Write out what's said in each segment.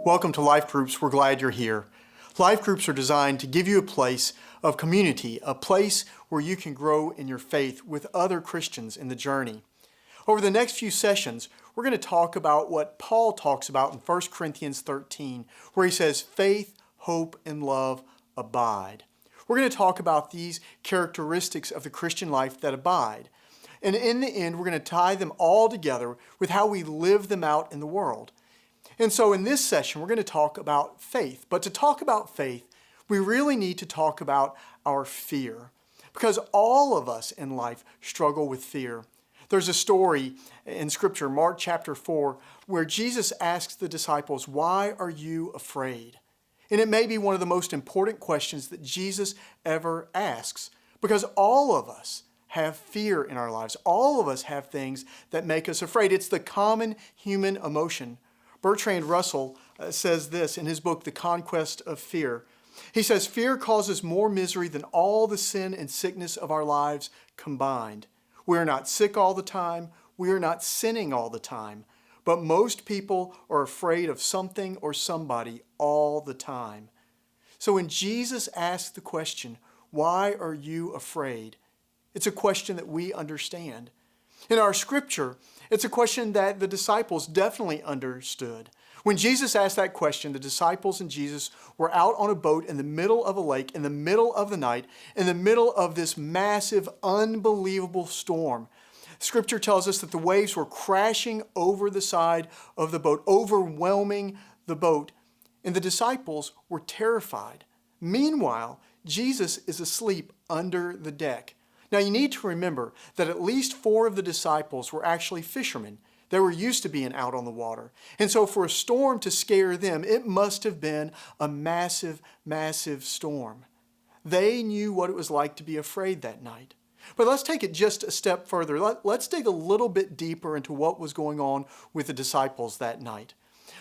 Welcome to LifeGroups. We're glad you're here. LifeGroups are designed to give you a place of community, a place where you can grow in your faith with other Christians in the journey. Over the next few sessions, we're going to talk about what Paul talks about in 1 Corinthians 13, where he says, faith, hope, and love abide. We're going to talk about these characteristics of the Christian life that abide. And in the end, we're going to tie them all together with how we live them out in the world. And so in this session, we're going to talk about faith. But to talk about faith, we really need to talk about our fear, because all of us in life struggle with fear. There's a story in Scripture, Mark chapter 4, where Jesus asks the disciples, "Why are you afraid?" And it may be one of the most important questions that Jesus ever asks, because all of us have fear in our lives. All of us have things that make us afraid. It's the common human emotion. Bertrand Russell says this in his book, The Conquest of Fear. He says, fear causes more misery than all the sin and sickness of our lives combined. We are not sick all the time. We are not sinning all the time. But most people are afraid of something or somebody all the time. So when Jesus asks the question, why are you afraid? It's a question that we understand. In our scripture, it's a question that the disciples definitely understood. When Jesus asked that question, the disciples and Jesus were out on a boat in the middle of a lake, in the middle of the night, in the middle of this massive, unbelievable storm. Scripture tells us that the waves were crashing over the side of the boat, overwhelming the boat, and the disciples were terrified. Meanwhile, Jesus is asleep under the deck. Now you need to remember that at least 4 of the disciples were actually fishermen. They were used to being out on the water. And so for a storm to scare them, it must have been a massive, massive storm. They knew what it was like to be afraid that night. But let's take it just a step further. Let's dig a little bit deeper into what was going on with the disciples that night.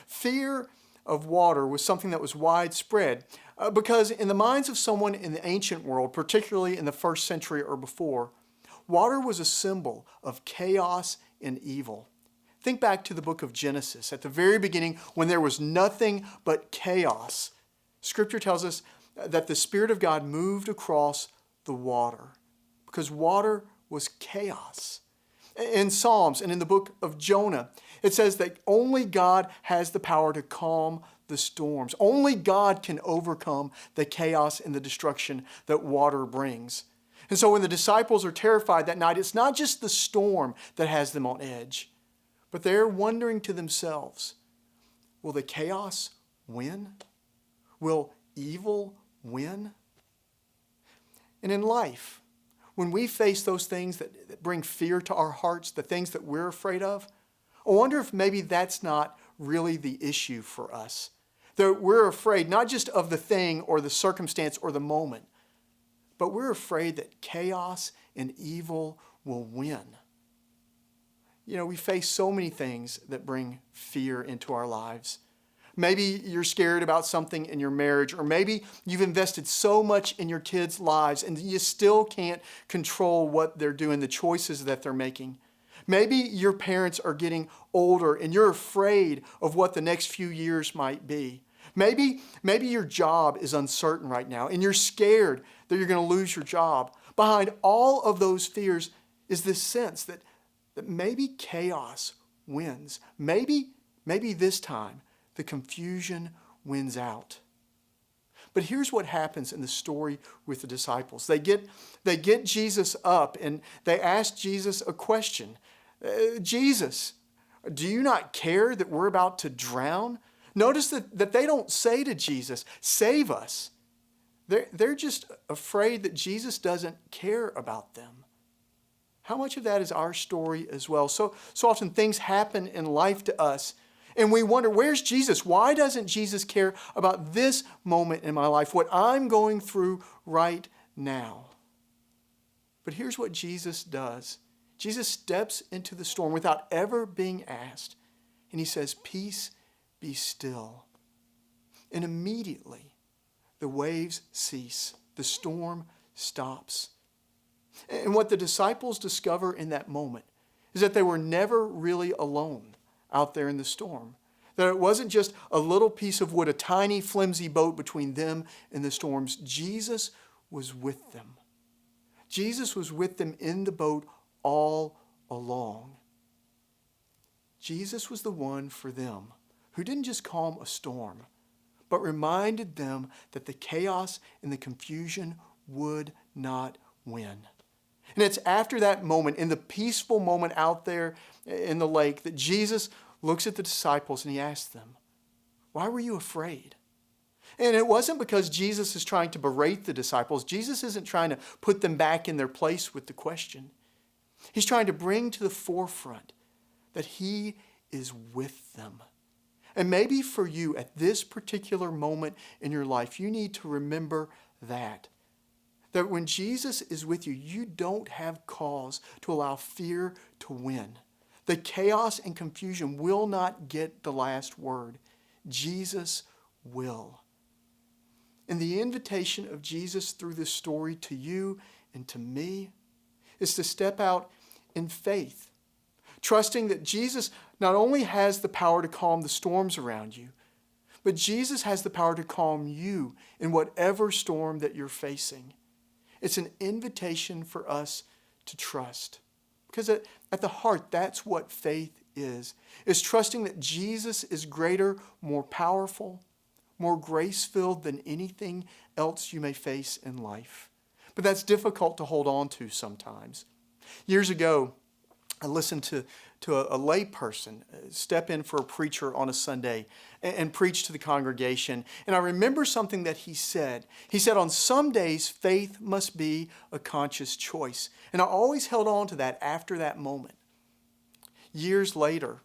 Fear of water was something that was widespread because in the minds of someone in the ancient world, particularly in the first century or before, water was a symbol of chaos and evil. Think back to the book of Genesis. At the very beginning, when there was nothing but chaos, Scripture tells us that the Spirit of God moved across the water because water was chaos. In Psalms and in the book of Jonah, it says that only God has the power to calm the storms. Only God can overcome the chaos and the destruction that water brings. And so when the disciples are terrified that night, it's not just the storm that has them on edge, but they're wondering to themselves, will the chaos win? Will evil win? And in life, when we face those things that bring fear to our hearts, the things that we're afraid of, I wonder if maybe that's not really the issue for us. That we're afraid not just of the thing or the circumstance or the moment, but we're afraid that chaos and evil will win. You know, we face so many things that bring fear into our lives. Maybe you're scared about something in your marriage, or maybe you've invested so much in your kids' lives and you still can't control what they're doing, the choices that they're making. Maybe your parents are getting older and you're afraid of what the next few years might be. Maybe your job is uncertain right now and you're scared that you're going to lose your job. Behind all of those fears is this sense that maybe chaos wins. Maybe this time the confusion wins out. But here's what happens in the story with the disciples. They get Jesus up and they ask Jesus a question. Jesus, do you not care that we're about to drown? Notice that they don't say to Jesus, save us. They're just afraid that Jesus doesn't care about them. How much of that is our story as well? So often things happen in life to us and we wonder, where's Jesus? Why doesn't Jesus care about this moment in my life, what I'm going through right now? But here's what Jesus does. Jesus steps into the storm without ever being asked, and he says, peace, be still. And immediately, the waves cease. The storm stops. And what the disciples discover in that moment is that they were never really alone out there in the storm. That it wasn't just a little piece of wood, a tiny flimsy boat between them and the storms. Jesus was with them. Jesus was with them in the boat all along. Jesus was the one for them who didn't just calm a storm, but reminded them that the chaos and the confusion would not win. And it's after that moment, in the peaceful moment out there in the lake, that Jesus looks at the disciples and he asks them, "Why were you afraid?" And it wasn't because Jesus is trying to berate the disciples. Jesus isn't trying to put them back in their place with the question. He's trying to bring to the forefront that he is with them. And maybe for you at this particular moment in your life, you need to remember that when Jesus is with you, you don't have cause to allow fear to win. The chaos and confusion will not get the last word. Jesus will. And the invitation of Jesus through this story to you and to me is to step out in faith, trusting that Jesus not only has the power to calm the storms around you, but Jesus has the power to calm you in whatever storm that you're facing. It's an invitation for us to trust. Because at the heart, that's what faith is trusting that Jesus is greater, more powerful, more grace-filled than anything else you may face in life. But that's difficult to hold on to sometimes. Years ago, I listened to a lay person step in for a preacher on a Sunday and preach to the congregation. And I remember something that he said. He said, on some days, faith must be a conscious choice. And I always held on to that after that moment. Years later,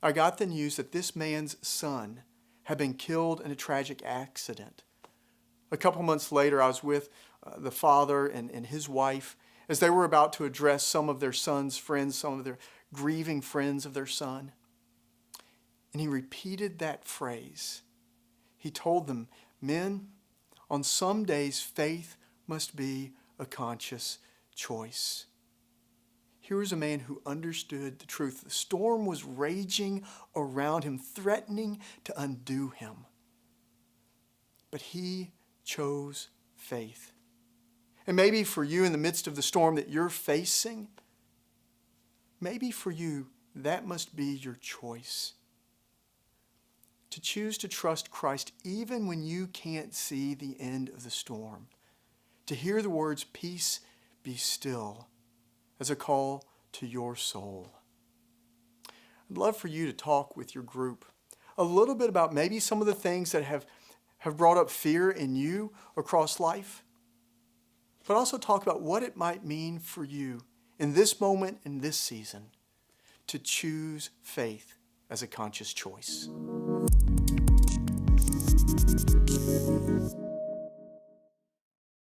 I got the news that this man's son had been killed in a tragic accident. A couple months later, I was with the father and his wife as they were about to address some of their son's friends, some of their grieving friends of their son. And he repeated that phrase. He told them, "Men, on some days faith must be a conscious choice." Here was a man who understood the truth. The storm was raging around him, threatening to undo him. But he chose faith. And maybe for you in the midst of the storm that you're facing, maybe for you that must be your choice. To choose to trust Christ even when you can't see the end of the storm. To hear the words, "Peace, be still," as a call to your soul. I'd love for you to talk with your group a little bit about maybe some of the things that have brought up fear in you across life, but also talk about what it might mean for you in this moment, in this season, to choose faith as a conscious choice.